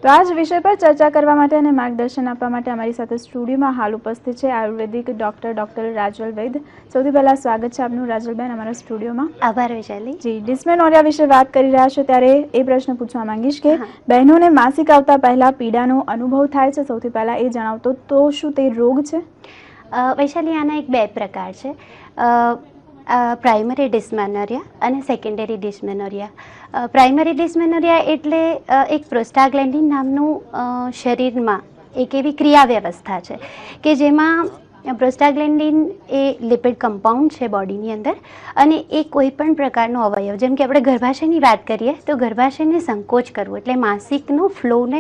તો આ જ વિષય પર ચર્ચા કરવા માટે અને માર્ગદર્શન આપવા માટે અમારી સાથે સ્ટુડિયોમાં હાલ ઉપસ્થિત છે આયુર્વેદિક ડૉક્ટર રાજલ વૈદ. સૌથી પહેલાં સ્વાગત છે આપનું રાજલબેન અમારા સ્ટુડિયોમાં. આભાર વિશાલી. જી, ડિસ્મેનોરિયા વિશે વાત કરી રહ્યા છો ત્યારે એ પ્રશ્ન પૂછવા માંગીશ કે બહેનોને માસિક આવતા પહેલા પીડાનો અનુભવ થાય છે, સૌથી પહેલા એ જણાવતો તો શું તે રોગ છે? વૈશાલી, આના એક બે પ્રકાર છે, પ્રાઇમરી ડિસ્મેનોરિયા અને સેકન્ડરી ડિસ્મેનોરિયા. પ્રાઇમરી ડિસ્મેનોરિયા એટલે એક પ્રોસ્ટાગ્લેન્ડિન નામનું શરીરમાં એક એવી ક્રિયા વ્યવસ્થા છે કે જેમાં પ્રોસ્ટાગ્લેન્ડિન એ લિપિડ કમ્પાઉન્ડ છે બોડીની અંદર, અને એ કોઈ પણ પ્રકારનો અવયવ, જેમ કે આપણે ગર્ભાશયની વાત કરીએ તો ગર્ભાશયને સંકોચ કરવું એટલે માસિકનો ફ્લોને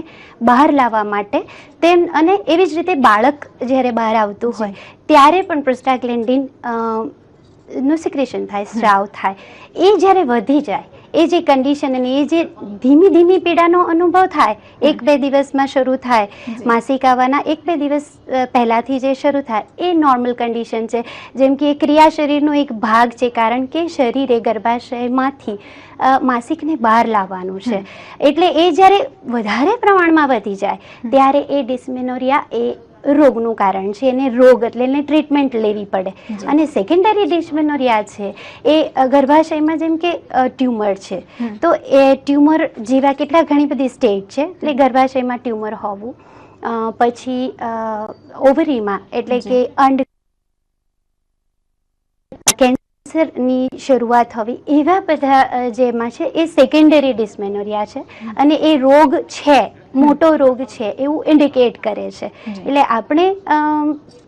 બહાર લાવવા માટે તેમ, અને એવી જ રીતે બાળક જ્યારે બહાર આવતું હોય ત્યારે પણ પ્રોસ્ટાગ્લેન્ડિન નું સિક્રેશન થાય, સ્રાવ થાય. એ જ્યારે વધી જાય, એ જે કન્ડિશન અને એ જે ધીમી ધીમી પીડાનો અનુભવ થાય, 1-2 દિવસમાં શરૂ થાય, માસિક આવવાના 1-2 દિવસ પહેલાંથી જે શરૂ થાય, એ નોર્મલ કન્ડિશન છે. જેમ કે એ ક્રિયા શરીરનો એક ભાગ છે, કારણ કે શરીરે ગર્ભાશયમાંથી માસિકને બહાર લાવવાનું છે. એટલે એ જ્યારે વધારે પ્રમાણમાં વધી જાય ત્યારે એ ડિસ્મેનોરિયા એ રોગનું કારણ છે, એને રોગ એટલે એને ટ્રીટમેન્ટ લેવી પડે. અને સેકન્ડરી ડિસ્મેનોરિયા છે એ ગર્ભાશયમાં, જેમ કે ટ્યુમર છે, તો એ ટ્યુમર જેવા કેટલા ઘણી બધી સ્ટેજ છે. એટલે ગર્ભાશયમાં ટ્યુમર હોવું, પછી ઓવરીમાં એટલે કે અંડ કેન્સરની શરૂઆત થવી, એવા બધા જેમાં છે એ સેકન્ડરી ડિસ્મેનોરિયા છે. અને એ રોગ છે, મોટો રોગ છે એવું ઇન્ડિકેટ કરે છે. એટલે આપણે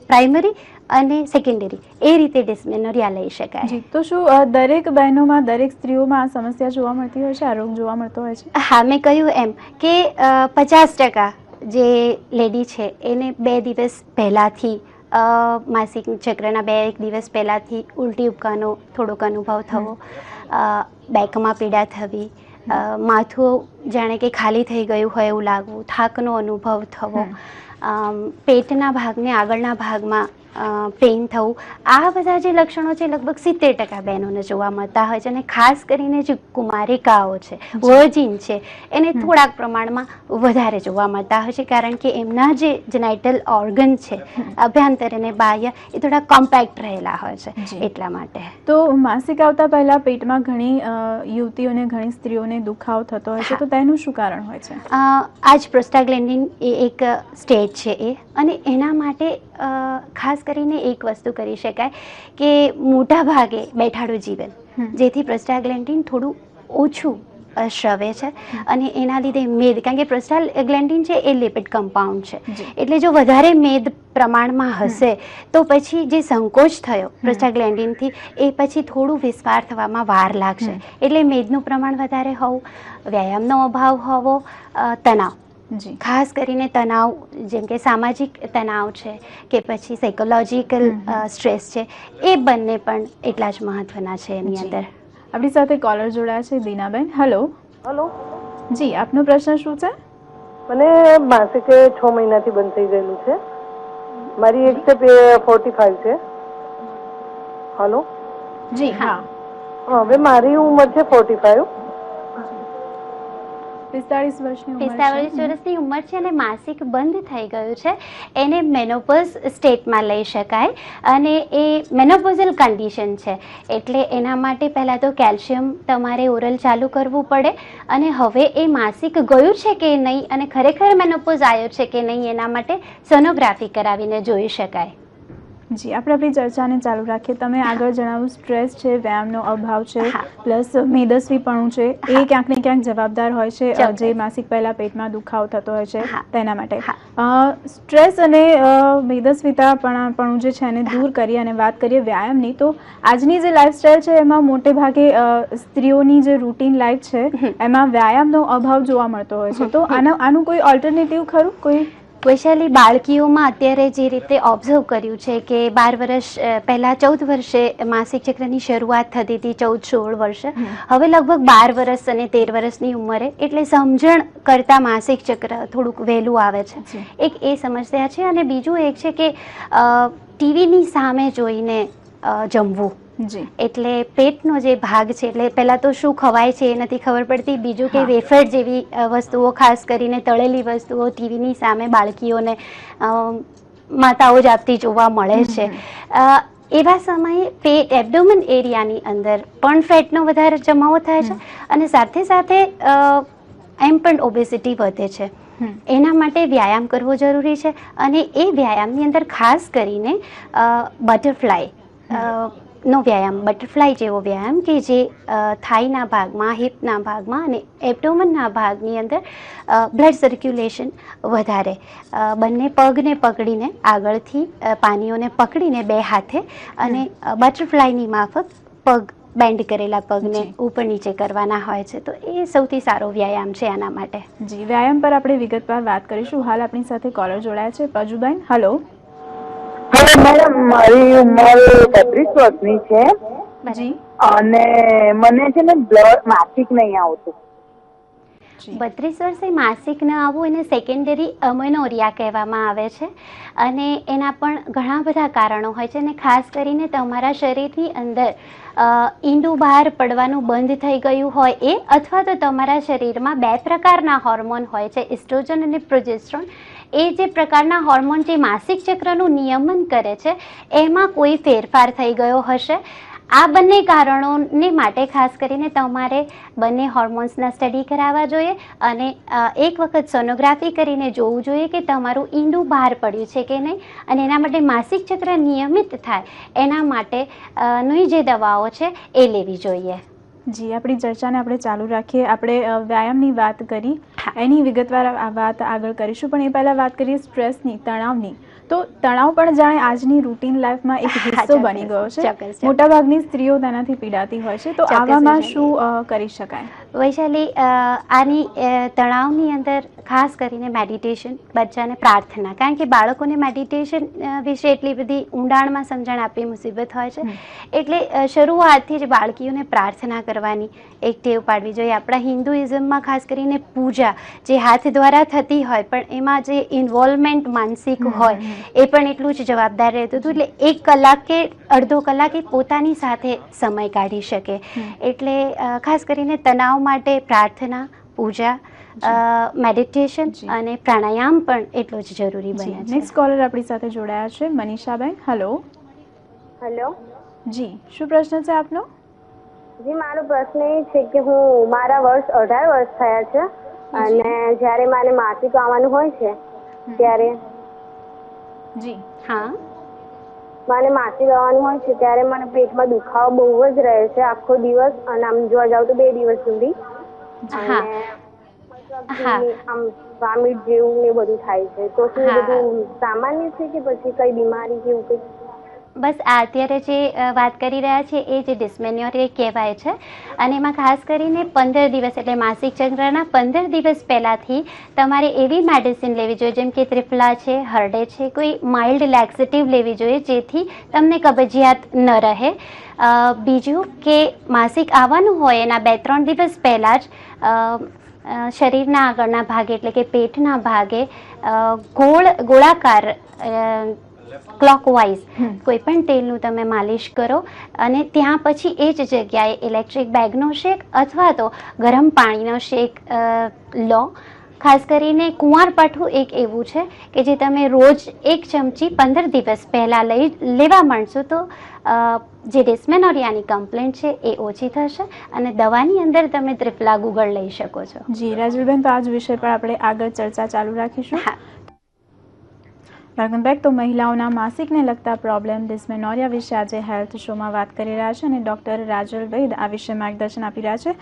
પ્રાઇમરી અને સેકન્ડરી એ રીતે ડિસ્મેનોરિયા લઈ શકાય. તો શું દરેક બહેનોમાં, દરેક સ્ત્રીઓમાં આ સમસ્યા જોવા મળતી હોય છે, આ રોગ જોવા મળતો હોય છે? હા, મેં કહ્યું એમ કે 50% જે લેડી છે એને 2 દિવસ પહેલાંથી માસિક ચક્રના 2-1 દિવસ પહેલાંથી ઉલટી ઉપકાનો થોડોક અનુભવ થવો, બેકમાં પીડા થવી, માથું જાણે કે ખાલી થઈ ગયું હોય એવું લાગવું, થાકનો અનુભવ થવો, પેટના ભાગને આગળના ભાગમાં પેઇન થવું. આ બધા જે લક્ષણો છે લગભગ 70% બહેનોને જોવા મળતા હોય છે. અને ખાસ કરીને જે કુમારિકાઓ છે, વર્જિન છે, એને થોડાક પ્રમાણમાં વધારે જોવા મળતા હોય છે, કારણ કે એમના જે જેનાઇટલ ઓર્ગન છે, અભ્યંતર અને બાહ્ય, એ થોડા કોમ્પેક્ટ રહેલા હોય છે, એટલા માટે. તો માસિક આવતા પહેલા પેટમાં ઘણી યુવતીઓને, ઘણી સ્ત્રીઓને દુખાવો થતો હોય છે, તો તેનું શું કારણ હોય છે? આ જ પ્રોસ્ટાગ્લેન્ડિન એ એક સ્ટેજ છે એ, અને એના માટે ખાસ કરીને એક વસ્તુ કરી શકાય કે મોટા ભાગે બેઠાડું જીવન, જેથી પ્રોસ્ટાગ્લેન્ડિન થોડું ઓછું સ્રવે છે. અને એના લીધે મેદ, કારણ કે પ્રોસ્ટાગ્લેન્ડિન છે એ લિપિડ કમ્પાઉન્ડ છે, એટલે જો વધારે મેદ પ્રમાણમાં હશે તો પછી જે સંકોચ થયો પ્રોસ્ટાગ્લેન્ડિનથી એ પછી થોડું વિસ્ફાર થવામાં વાર લાગશે. એટલે મેદનું પ્રમાણ વધારે હોવું, વ્યાયામનો અભાવ હોવો, તણાવ, ખાસ કરીને તણાવ, જેમ કે સામાજિક તણાવ છે કે પછી સાયકોલોજીકલ સ્ટ્રેસ છે, એ બંને પણ એટલા જ મહત્વના છે એની અંદર. આપણી સાથે કોલર જોડાયા છે દીનાબેન. હેલો. હેલો જી, આપનો પ્રશ્ન શું છે? મને માસિક 6 મહિનાથી બંધ થઈ ગયેલું છે. મારી એજ છે 45 છે. હેલો. જી હા. હવે મારી ઉંમર છે 45. 45 વર્ષની ઉંમર છે અને માસિક બંધ થઈ ગયું છે, એને મેનોપોઝ સ્ટેટમાં લઈ શકાય. અને એ મેનોપોઝલ કન્ડિશન છે, એટલે એના માટે પહેલાં તો કેલ્શિયમ તમારે ઓરલ ચાલુ કરવું પડે. અને હવે એ માસિક ગયું છે કે નહીં અને ખરેખર મેનોપોઝ આવ્યો છે કે નહીં, એના માટે સોનોગ્રાફી કરાવીને જોઈ શકાય. જી, આપણે આપણી ચર્ચાને ચાલુ રાખીએ. તમે આગળ જણાવ્યું સ્ટ્રેસ છે, વ્યાયામનો અભાવ છે, પ્લસ મેદસ્વીપણું છે, એ ક્યાંક ને ક્યાંક જવાબદાર હોય છે જે માસિક પહેલા પેટમાં દુખાવો થતો હોય છે તેના માટે. સ્ટ્રેસ અને મેદસ્વીતાપણું જે છે એને દૂર કરીએ અને વાત કરીએ વ્યાયામની, તો આજની જે લાઈફસ્ટાઈલ છે એમાં મોટે ભાગે સ્ત્રીઓની જે રૂટીન લાઈફ છે એમાં વ્યાયામનો અભાવ જોવા મળતો હોય છે. તો આનું કોઈ ઓલ્ટરનેટિવ ખરું? કોઈ વૈશાલી, બાળકીઓમાં અત્યારે જે રીતે ઓબ્ઝર્વ કર્યું છે કે 12 વર્ષ પહેલાં 14 વર્ષે માસિક ચક્રની શરૂઆત થતી હતી, 14-16 વર્ષે. હવે લગભગ 12 વર્ષ અને 13 વર્ષની ઉંમરે, એટલે સમજણ કરતાં માસિક ચક્ર થોડુંક વહેલું આવે છે. એક એ સમસ્યા છે. અને બીજું એક છે કે ટીવીની સામે જોઈને જમવું, જી એટલે પેટનો જે ભાગ છે, એટલે પહેલાં તો શું ખવાય છે એ નથી ખબર પડતી, બીજું કે વેફર જેવી વસ્તુઓ, ખાસ કરીને તળેલી વસ્તુઓ ટીવીની સામે બાળકીઓને માતાઓ જ આપતી જોવા મળે છે. એવા સમયે પેટ એબડોમન એરિયાની અંદર પણ ફેટનો વધારે જમાવો થાય છે અને સાથે સાથે એમ પણ ઓબેસિટી વધે છે. એના માટે વ્યાયામ કરવો જરૂરી છે અને એ વ્યાયામની અંદર ખાસ કરીને બટરફ્લાય નો વ્યાયામ, બટરફ્લાય જેવો વ્યાયામ કે જે થાઈના ભાગમાં, હિપના ભાગમાં અને એબડોમનના ભાગની અંદર બ્લડ સર્ક્યુલેશન વધારે, બંને પગને પકડીને આગળથી પાનીઓને પકડીને બે હાથે અને બટરફ્લાયની માફક પગ બેન્ડ કરેલા પગને ઉપર નીચે કરવાના હોય છે. તો એ સૌથી સારો વ્યાયામ છે આના માટે. જી, વ્યાયામ પર આપણે વિગતવાર વાત કરીશું. હાલ આપણી સાથે કોલર જોડાયા છે. પજુબેન, હલો. હેલો મેડમ, મારી ઉંમર 32 વર્ષની છે જી અને મને છે ને બ્લડ માસિક નહીં આવતું. 32 વર્ષે માસિક ન આવવું એને સેકન્ડરી અમેનોરિયા કહેવામાં આવે છે અને એના પણ ઘણા બધા કારણો હોય છે અને ખાસ કરીને તમારા શરીરની અંદર ઈંડું બહાર પડવાનું બંધ થઈ ગયું હોય એ, અથવા તો તમારા શરીરમાં 2 પ્રકારના હોર્મોન હોય છે, ઇસ્ટ્રોજન અને પ્રોજેસ્ટ્રોન. એ જે પ્રકારના હોર્મોન જે માસિક ચક્રનું નિયમન કરે છે એમાં કોઈ ફેરફાર થઈ ગયો હશે. આ બંને કારણોને માટે ખાસ કરીને તમારે બંને હોર્મોન્સના સ્ટડી કરાવવા જોઈએ અને એક વખત સોનોગ્રાફી કરીને જોવું જોઈએ કે તમારું ઈંડું બહાર પડ્યું છે કે નહીં, અને એના માટે માસિક ચક્ર નિયમિત થાય એના માટેની જે દવાઓ છે એ લેવી જોઈએ. જી, આપણી ચર્ચાને આપણે ચાલુ રાખીએ. આપણે વ્યાયામની વાત કરી, એની વિગતવાર વાત આગળ કરીશું, પણ એ પહેલાં વાત કરીએ સ્ટ્રેસની, તણાવની. તો તણાવ પણ જાણે આજની રૂટીન લાઈફમાં એક હિસ્સો બની ગયો છે. મોટાભાગની સ્ત્રીઓ તેનાથી પીડાતી હોય છે. તો આવામાં શું કરી શકાય? વૈશાલી, આની તણાવની અંદર ખાસ કરીને મેડિટેશન, બચ્ચાને પ્રાર્થના, કારણ કે બાળકોને મેડિટેશન વિશે એટલી બધી ઊંડાણમાં સમજણ આપવી મુસીબત હોય છે, એટલે શરૂઆતથી જ બાળકીઓને પ્રાર્થના કરવાની એક ટેવ પાડવી જોઈએ. આપણા હિન્દુઇઝમમાં ખાસ કરીને પૂજા જે હાથ દ્વારા થતી હોય પણ એમાં જે ઇન્વોલ્વમેન્ટ માનસિક હોય એ પણ એટલું જ જવાબદાર રહેતું હતું. એટલે 1 કલાક કે અડધો કલાક એ પોતાની સાથે સમય કાઢી શકે. એટલે ખાસ કરીને તણાવ માટે પ્રાર્થના, પૂજા, મેડિટેશન અને પ્રાણાયામ પણ એટલું જ જરૂરી બને છે. નેક્સ્ટ કોલર આપણી સાથે જોડાયા છે, મનીષાબેન. હલો. હેલો. જી, શું પ્રશ્ન છે આપનો? જી, મારો પ્રશ્ન એ છે કે મારા વર્ષ 18 વર્ષ થયા છે અને જ્યારે મને માસિક આવવાનું હોય છે ત્યારે જી હા, મને માસિક આવવાનું હોય છે ત્યારે મને પેટમાં દુખાવો બહુ જ રહે છે આખો દિવસ, અને આમ જોવા જાવ તો 2 દિવસ સુધી. અને આમ વામિટ જેવું ને બધું થાય છે. તો શું બધું સામાન્ય છે કે પછી કઈ બીમારી કે એવું કંઈ? બસ આ અત્યારે જે વાત કરી રહ્યા છે એ જે ડિસ્મેનોરિયા કહેવાય છે, અને એમાં ખાસ કરીને 15 દિવસ એટલે માસિક ચક્રના 15 દિવસ પહેલાંથી તમારે એવી મેડિસિન લેવી જોઈએ જેમ કે ત્રિફલા છે, હરડે છે, કોઈ માઇલ્ડ લેક્સેટિવ લેવી જોઈએ જેથી તમને કબજિયાત ન રહે. બીજું કે માસિક આવવાનું હોય એના 2-3 દિવસ પહેલાં જ શરીરના આગળના ભાગે એટલે કે પેટના ભાગે ગોળાકાર ક્લોકવાઇઝ કોઈ પણ તેલનું તમે માલિશ કરો અને ત્યાં પછી એ જ જગ્યાએ ઇલેક્ટ્રિક બેગનો શેક અથવા તો ગરમ પાણીનો શેક લો. ખાસ કરીને કુંવારપાઠું એક એવું છે કે જે તમે રોજ 1 ચમચી 15 દિવસ પહેલાં લેવા માંડશો તો જે ડિસ્મેનોરિયાની કમ્પ્લેન્ટ છે એ ઓછી થશે અને દવાની અંદર તમે ત્રિફલા ગુગળ લઈ શકો છો. જી રાજવીબેન, તો આ જ વિષય પર આપણે આગળ ચર્ચા ચાલુ રાખીશું. હા, વેલકમ બેક. તો મહિલાઓના માસિકને લગતા પ્રોબ્લેમ ડિસ્મેનોરિયા વિશે આજે હેલ્થ શોમાં વાત કરી રહ્યા છે અને ડૉક્ટર રાજલ વૈદ આ વિશે માર્ગદર્શન આપી રહ્યા છે.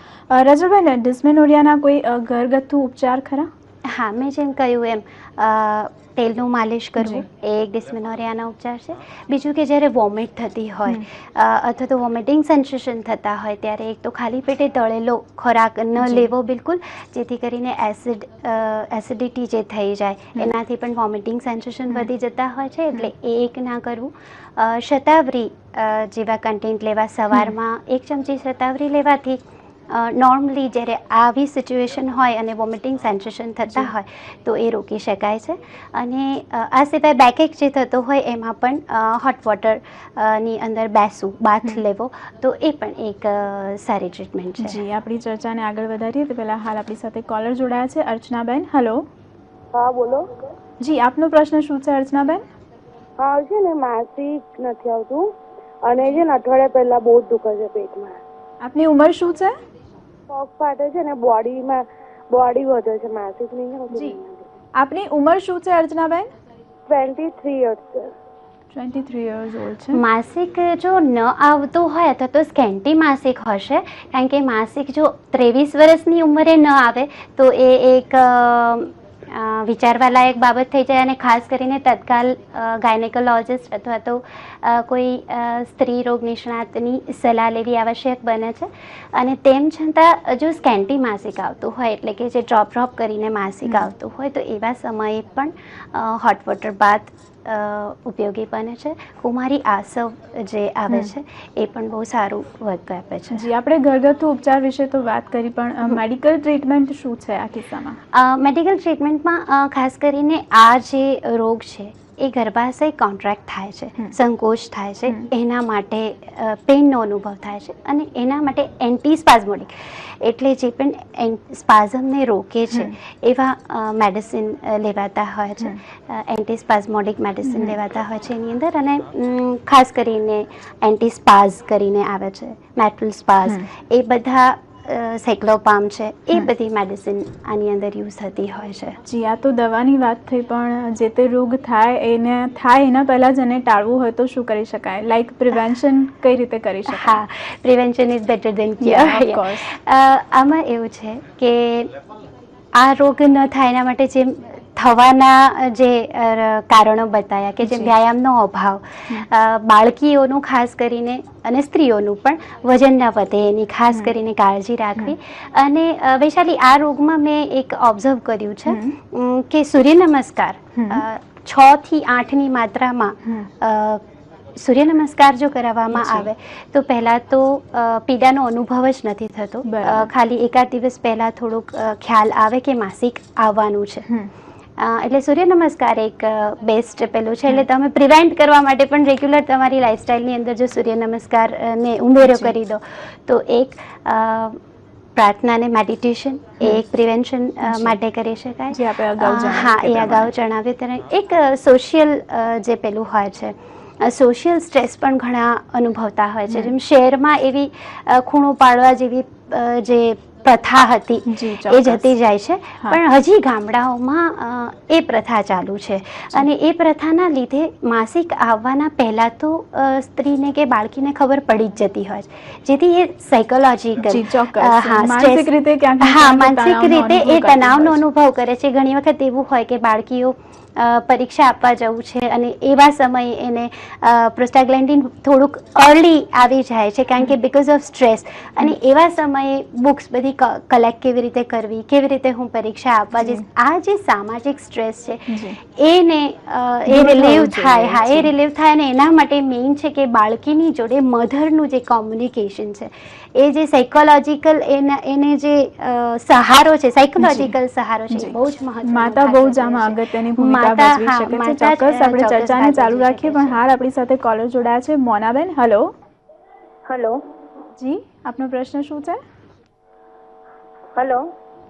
રાજલભાઈ, ડિસ્મેનોરિયાના કોઈ ઘરગથ્થુ ઉપચાર ખરા? હા, મેં જેમ કહ્યું એમ તેલનું માલિશ કરવું એ એક ડિસ્મેનોરિયાનો ઉપચાર છે. બીજું કે જ્યારે વોમિટ થતી હોય અથવા તો વોમિટિંગ સેન્સેશન થતા હોય ત્યારે એક તો ખાલી પેટે તળેલો ખોરાક ન લેવો બિલકુલ, જેથી કરીને એસિડિટી જે થઈ જાય એનાથી પણ વોમિટિંગ સેન્સેશન વધી જતા હોય છે, એટલે એ એક ના કરવું. શતાવરી જેવા કન્ટેન્ટ લેવા, સવારમાં 1 ચમચી શતાવરી લેવાથી નોર્મલી જ્યારે આવી સિચ્યુએશન હોય અને વોમિટિંગ સેન્સેશન થતા હોય તો એ રોકી શકાય છે. અને આ સિવાય બેકએક જે થતો હોય એમાં પણ હોટ વોટરની અંદર બેસવું, બાથ લેવો તો એ પણ એક સારી ટ્રીટમેન્ટ છે. જી, આપણી ચર્ચાને આગળ વધારીએ તે પહેલાં હાલ આપણી સાથે કોલર જોડાયા છે. અર્ચનાબેન, હલો. હા બોલો. જી, આપનો પ્રશ્ન શું છે અર્ચનાબેન? હા છે ને, માસિક નથી આવતું અને છે ને અઠવાડિયા પહેલા બહુ જ દુખે છે પેટમાં. આપની ઉંમર શું છે? પગ ફાટે છે ને, બોડી વધે છે, માસિક નહીં આવતું. જી, આપની ઉંમર શું છે અર્ચનાબેન? 23 યર્સ છે. 23 years old છે. માસિક જો ન આવતું હોય અથવા તો સ્કેન્ટી માસિક હશે, કારણ કે માસિક જો 23 વર્ષની ઉંમરે ન આવે તો એ એક વિચારવાલાયક બાબત થઈ જાય. અને ખાસ કરીને તત્કાલ ગાયનેકોલોજિસ્ટ અથવા તો કોઈ સ્ત્રી રોગ નિષ્ણાતની સલાહ લેવી આવશ્યક બને છે. અને તેમ છતાં જો સ્કેન્ટી માસિક આવતું હોય એટલે કે જે ડ્રોપ કરીને માસિક આવતું હોય તો એવા સમયે પણ હોટ વોટર બાથ ઉપયોગી બને છે. કુમારી આસવ જે આવે છે એ પણ બહુ સારું વર્ક આપે છે. જી, આપણે ઘરગથ્થુ ઉપચાર વિશે તો વાત કરી, પણ મેડિકલ ટ્રીટમેન્ટ શું છે આ કિસ્સામાં? મેડિકલ ટ્રીટમેન્ટમાં ખાસ કરીને આ જે રોગ છે એ ગર્ભાશય કોન્ટ્રાક્ટ થાય છે, સંકોચ થાય છે, એના માટે પેઇનનો અનુભવ થાય છે. અને એના માટે એન્ટીસ્પાઝમોડિક એટલે જે પણ સ્પાઝમને રોકે છે એવા મેડિસિન લેવાતા હોય છે. એન્ટીસ્પાઝમોડિક મેડિસિન લેવાતા હોય છે એની અંદર. અને ખાસ કરીને એન્ટીસ્પાઝ કરીને આવે છે, મેટલ સ્પાઝ, એ બધા સાયક્લોપામ છે, એ બધી મેડિસિન આની અંદર યુઝ થતી હોય છે. જી, આ તો દવાની વાત થઈ, પણ જે તે રોગ થાય એના પહેલાં જ એને ટાળવું હોય તો શું કરી શકાય? લાઈક પ્રિવેન્શન કઈ રીતે કરી શકાય? હા, prevention is better than cure. આમાં એવું છે કે આ રોગ ન થાય એના માટે જેમ થવાના જે કારણો બતાવ્યા કે જેમ વ્યાયામનો અભાવ, બાળકીઓનું ખાસ કરીને અને સ્ત્રીઓનું પણ વજન ન વધે એની ખાસ કરીને કાળજી રાખવી. અને વૈશાલી, આ રોગમાં મેં એક ઓબ્ઝર્વ કર્યું છે કે સૂર્ય નમસ્કાર 6 થી 8ની માત્રામાં સૂર્ય નમસ્કાર જો કરાવવામાં આવે તો પહેલાં તો પીડાનો અનુભવ જ નથી થતો. ખાલી એકાદ દિવસ પહેલાં થોડુંક ખ્યાલ આવે કે માસિક આવવાનું છે. એટલે સૂર્ય નમસ્કાર એક બેસ્ટ પેલું છે. એટલે તમે પ્રિવેન્ટ કરવા માટે પણ રેગ્યુલર તમારી લાઈફસ્ટાઈલની અંદર જો સૂર્ય નમસ્કારને ઉમેરો કરી દો તો એક પ્રાર્થના અને મેડિટેશન એ એક પ્રિવેન્શન માટે કરી શકાય. હા, એ અગાઉ જણાવ્યું ત્યારે એક સોશિયલ જે પેલું હોય છે, સોશિયલ સ્ટ્રેસ પણ ઘણા અનુભવતા હોય છે. જેમ શહેરમાં એવી ખૂણો પાડવા જેવી જે પ્રથા હતી એ જતી જાય છે, પણ હજી ગામડાઓમાં એ પ્રથા ચાલુ છે. અને એ પ્રથાના લીધે માસિક આવવાના પહેલા તો સ્ત્રીને કે બાળકીને ખબર પડી જ જતી હોય છે, જેથી એ સાયકોલોજીકલ માનસિક રીતે એ તણાવનો અનુભવ કરે છે. ઘણી વખત એવું હોય કે બાળકીઓ પરીક્ષા આપવા જવું છે અને એવા સમયે એને પ્રોસ્ટાગ્લેન્ડિન થોડુંક અર્લી આવી જાય છે, કારણ કે બિકોઝ ઓફ સ્ટ્રેસ. અને એવા સમયે બુક્સ બધી કલેક્ટ કેવી રીતે કરવી, કેવી રીતે હું પરીક્ષા આપવા જઈશ, આ જે સામાજિક સ્ટ્રેસ છે એને એ રિલીવ થાય. હા, એ રિલીવ થાય. અને એના માટે મેઇન છે કે બાળકીની જોડે મધરનું જે કોમ્યુનિકેશન છે, એ જે સાયકોલોજીકલ એને જે સહારો છે, સાયકોલોજીકલ સહારો છે, બહુ જ મહત્વનો. માતા બહુ જ આમાં અગત્યની ભૂમિકા ભજવી શકે છે. ચોક્કસ આપણે ચર્ચાને ચાલુ રાખીએ, પણ હાલ આપણી સાથે કોલર જોડાયા છે. મોનાબેન, હલો. હેલો. જી, આપનો પ્રશ્ન શું છે? હેલો.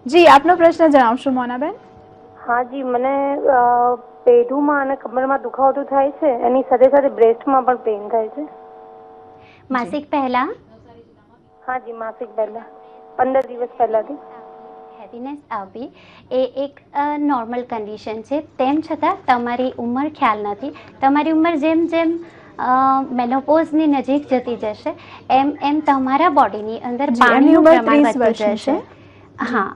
જી, આપનો પ્રશ્ન જણાવશો મોનાબેન? હા જી, મને પેઢુમાં અને કમરમાં દુખાવો થાય છે, એની સાથે સાથે બ્રેસ્ટમાં પણ પેઇન થાય છે. માસિક પહેલા? હા જી, માસિક પહેલા 15 દિવસ પહેલાથી હેવીનેસ આવવી એ એક નોર્મલ કન્ડિશન છે. તેમ છતાં તમારી ઉંમર ખ્યાલ નથી. તમારી ઉંમર જેમ જેમ મેનોપોઝની નજીક જતી જશે એમ એમ તમારા બોડીની અંદર પાણીનું પ્રમાણ વધતું જશે. હા,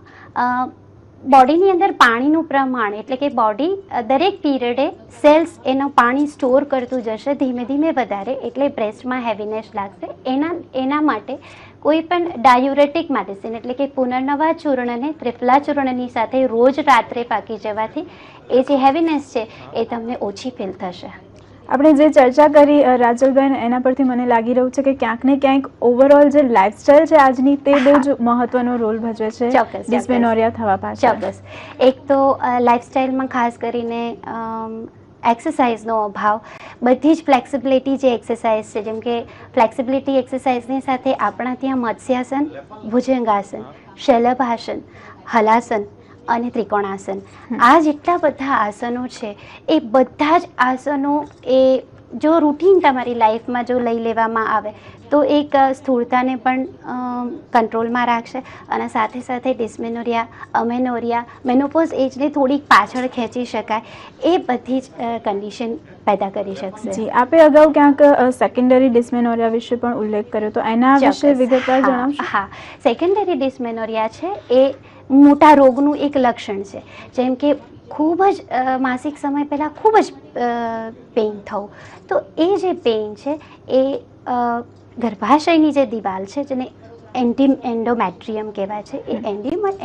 બોડીની અંદર પાણીનું પ્રમાણ એટલે કે બોડી દરેક પીરિયડે સેલ્સ એનું પાણી સ્ટોર કરતું જશે ધીમે ધીમે વધારે, એટલે બ્રેસ્ટમાં હેવીનેસ લાગશે. એના માટે કોઈ પણ ડાયુરેટિક મેડિસિન એટલે કે પુનર્નવા ચૂર્ણ અને ત્રિફલા ચૂર્ણની સાથે રોજ રાત્રે પાકી જવાથી એ જે હેવીનેસ છે એ તમને ઓછી ફીલ થશે. આપણે જે ચર્ચા કરી રાજલબેન, એના પરથી મને લાગી રહ્યું છે કે ક્યાંક ને ક્યાંક ઓવરઓલ જે લાઇફસ્ટાઇલ છે આજની, તે બહુ જ મહત્વનો રોલ ભજવે છે ચોક્કસ. ડિસ્મેનોરિયા થવા પાછળ. ચોક્કસ. એક તો લાઇફસ્ટાઇલમાં ખાસ કરીને એક્સરસાઇઝનો અભાવ. બધી જ ફ્લેક્સિબિલિટી જે એક્સરસાઇઝ છે, જેમ કે ફ્લેક્સિબિલિટી એક્સરસાઇઝની સાથે આપણા ત્યાં મત્સ્યાસન, ભુજંગાસન, શલભાસન, હલાસન અને ત્રિકોણાસન, આ જેટલા બધા આસનો છે એ બધા જ આસનો એ જો રૂટીન તમારી લાઈફમાં જો લઈ લેવામાં આવે તો એક સ્થૂળતાને પણ કંટ્રોલમાં રાખશે અને સાથે સાથે ડિસ્મેનોરિયા, અમેનોરિયા, મેનોપોઝ એજને થોડીક પાછળ ખેંચી શકાય એ બધી જ કન્ડિશન પેદા કરી શકશે. જી, આપે અગાઉ ક્યાંક સેકન્ડરી ડિસ્મેનોરિયા વિશે પણ ઉલ્લેખ કર્યો, તો એના વિશે વિગતવાર જણાવશો? હા, સેકન્ડરી ડિસ્મેનોરિયા છે એ મોટા રોગનું એક લક્ષણ છે. જેમ કે ખૂબ જ માસિક સમય પહેલાં ખૂબ જ પેઇન થવું, તો એ જે પેઇન છે એ ગર્ભાશયની જે દિવાલ છે, જેને એન્ડોમેટ્રિયમ કહેવાય છે, એ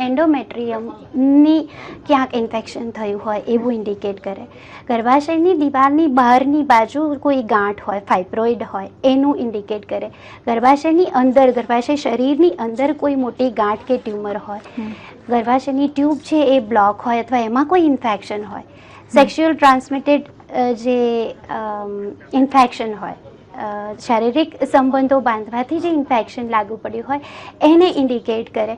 એન્ડોમેટ્રિયમની ક્યાંક ઇન્ફેક્શન થયું હોય એવું ઇન્ડિકેટ કરે. ગર્ભાશયની દિવાલની બહારની બાજુ કોઈ ગાંઠ હોય, ફાઇબ્રોઇડ હોય, એનું ઇન્ડિકેટ કરે. ગર્ભાશયની અંદર, ગર્ભાશય શરીરની અંદર કોઈ મોટી ગાંઠ કે ટ્યુમર હોય, ગર્ભાશયની ટ્યુબ છે એ બ્લોક હોય અથવા એમાં કોઈ ઇન્ફેક્શન હોય, સેક્સ્યુઅલ ટ્રાન્સમિટેડ જે ઇન્ફેક્શન હોય, શારીરિક સંબંધો બાંધવાથી જે ઇન્ફેક્શન લાગુ પડ્યું હોય એને ઇન્ડિકેટ કરે.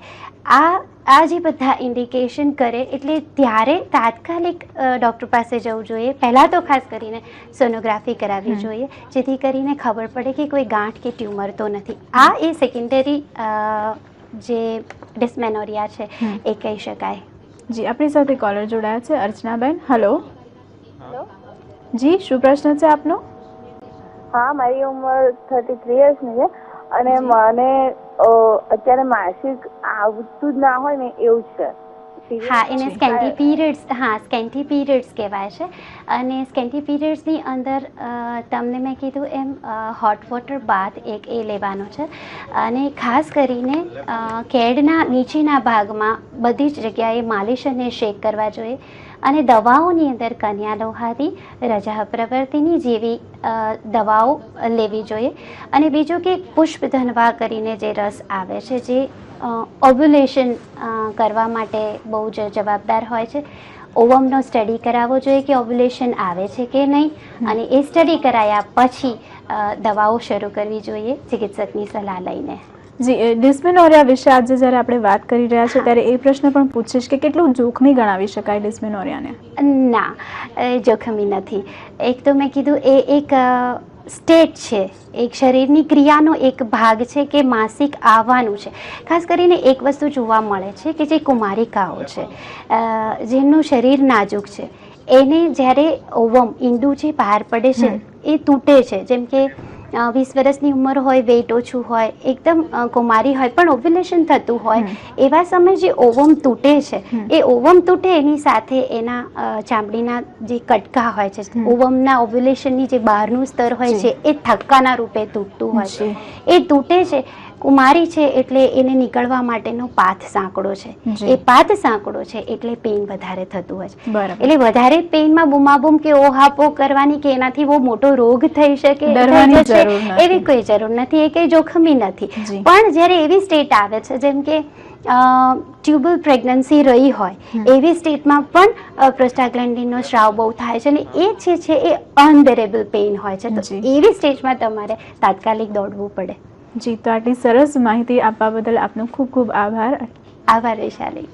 આ જે બધા ઇન્ડિકેશન કરે એટલે ત્યારે તાત્કાલિક ડૉક્ટર પાસે જવું જોઈએ. પહેલાં તો ખાસ કરીને સોનોગ્રાફી કરાવવી જોઈએ, જેથી કરીને ખબર પડે કે કોઈ ગાંઠ કે ટ્યુમર તો નથી. આ એ સેકન્ડરી જે ડિસ્મેનોરિયા છે એ કહી શકાય. જી, આપણી સાથે કોલર જોડાયા છે. અર્ચનાબેન, હલો. જી, શું પ્રશ્ન છે આપનો? હા, મારી ઉંમર 33 યર્સની છે અને મને અત્યારે માસિક આવતું જ ના હોય ને એવું છે. હા, એને સ્કેન્ટી પીરિયડ્સ, હા સ્કેન્ટી પીરિયડ્સ કહેવાય છે. અને સ્કેન્ટી પીરિયડ્સની અંદર તમને મેં કીધું એમ હોટ વોટર બાથ એક એ લેવાનો છે અને ખાસ કરીને કેડના નીચેના ભાગમાં બધી જ જગ્યાએ માલિશ અને શેક કરવા જોઈએ. અને દવાઓની અંદર કન્યા લોહાદી, રજા પ્રવૃત્તિની જેવી દવાઓ લેવી જોઈએ. અને બીજું કે પુષ્પધનવા કરીને જે રસ આવે છે, જે ઓવ્યુલેશન કરવા માટે બહુ જ જવાબદાર હોય છે. ઓવમનો સ્ટડી કરાવવો જોઈએ કે ઓવ્યુલેશન આવે છે કે નહીં, અને એ સ્ટડી કરાયા પછી દવાઓ શરૂ કરવી જોઈએ ચિકિત્સકની સલાહ લઈને. જી, ડિસ્મેનોરિયા વિશે આજે જ્યારે આપણે વાત કરી રહ્યા છીએ ત્યારે એ પ્રશ્ન પણ પૂછીશ કે કેટલું જોખમી ગણાવી શકાય ડિસ્મેનોરિયાને? ના, જોખમી નથી. એક તો મેં કીધું એ એક સ્ટેટ છે, એક શરીરની ક્રિયાનો એક ભાગ છે કે માસિક આવવાનું છે. ખાસ કરીને એક વસ્તુ જોવા મળે છે કે જે કુમારિકાઓ છે, જેમનું શરીર નાજુક છે, એને જ્યારે ઓવમ ઈંડું જે બહાર પડે છે એ તૂટે છે. જેમ કે 20 વર્ષની ઉંમર હોય, વેઇટ ઓછું હોય, એકદમ કુમારી હોય પણ ઓવ્યુલેશન થતું હોય, એવા સમયે જે ઓવમ તૂટે છે, એ ઓવમ તૂટે એની સાથે એના ચામડીના જે કટકા હોય છે, ઓવમના ઓવ્યુલેશનની જે બહારનું સ્તર હોય છે એ થક્કાના રૂપે તૂટતું હોય છે, એ તૂટે છે. કુમારી છે એટલે એને નીકળવા માટેનો પાથ સાંકડો છે, એ પાથ સાંકડો છે એટલે પેઇન વધારે થતું હોય છે. એટલે વધારે પેઇનમાં બૂમાબૂમ કે ઓહાપો કરવાની કે એનાથી બહુ મોટો રોગ થઈ શકે એવી કોઈ જરૂર નથી, એ કંઈ જોખમી નથી. પણ જ્યારે એવી સ્ટેટ આવે છે જેમ કે ટ્યુબલ પ્રેગ્નન્સી રહી હોય એવી સ્ટેટમાં પણ પ્રોસ્ટાગ્લેન્ડિનનો સ્રાવ બહુ થાય છે અને એ છે એ અનબેરેબલ પેઇન હોય છે. તો એવી સ્ટેજમાં તમારે તાત્કાલિક દોડવું પડે. જી, તો આટલી સરસ માહિતી આપવા બદલ આપનો ખૂબ ખૂબ આભાર. આભાર વૈશાલી.